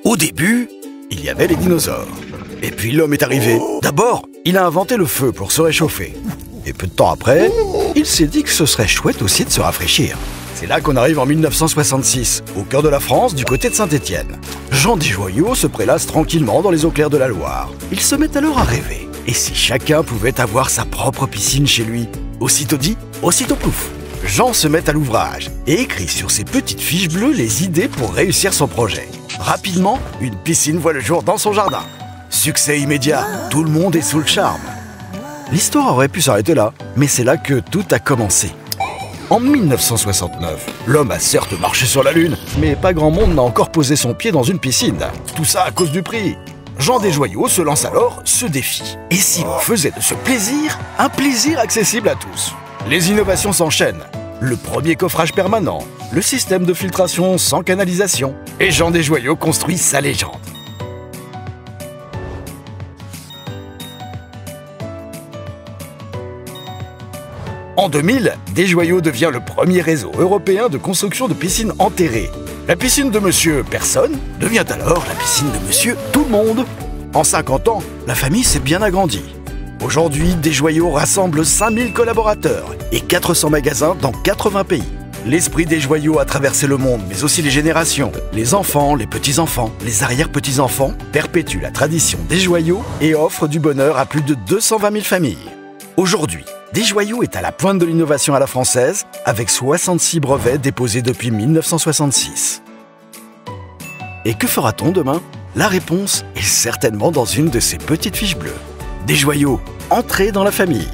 Au début, il y avait les dinosaures. Et puis l'homme est arrivé. D'abord, il a inventé le feu pour se réchauffer. Et peu de temps après, il s'est dit que ce serait chouette aussi de se rafraîchir. C'est là qu'on arrive en 1966, au cœur de la France, du côté de Saint-Étienne. Jean Desjoyaux se prélasse tranquillement dans les eaux claires de la Loire. Il se met alors à rêver. Et si chacun pouvait avoir sa propre piscine chez lui? Aussitôt dit, aussitôt plouf. Jean se met à l'ouvrage et écrit sur ses petites fiches bleues les idées pour réussir son projet. Rapidement, une piscine voit le jour dans son jardin. Succès immédiat, tout le monde est sous le charme. L'histoire aurait pu s'arrêter là, mais c'est là que tout a commencé. En 1969, l'homme a certes marché sur la Lune, mais pas grand monde n'a encore posé son pied dans une piscine. Tout ça à cause du prix. Jean Desjoyaux se lance alors ce défi. Et si l'on faisait de ce plaisir un plaisir accessible à tous? Les innovations s'enchaînent. Le premier coffrage permanent, le système de filtration sans canalisation. Et Jean Desjoyaux construit sa légende. En 2000, Desjoyaux devient le premier réseau européen de construction de piscines enterrées. La piscine de Monsieur Personne devient alors la piscine de Monsieur Tout le Monde. En 50 ans, la famille s'est bien agrandie. Aujourd'hui, Desjoyaux rassemble 5000 collaborateurs et 400 magasins dans 80 pays. L'esprit Desjoyaux a traversé le monde, mais aussi les générations. Les enfants, les petits-enfants, les arrière-petits-enfants perpétuent la tradition Desjoyaux et offrent du bonheur à plus de 220 000 familles. Aujourd'hui, Desjoyaux est à la pointe de l'innovation à la française, avec 66 brevets déposés depuis 1966. Et que fera-t-on demain? La réponse est certainement dans une de ces petites fiches bleues. Desjoyaux, entrez dans la famille.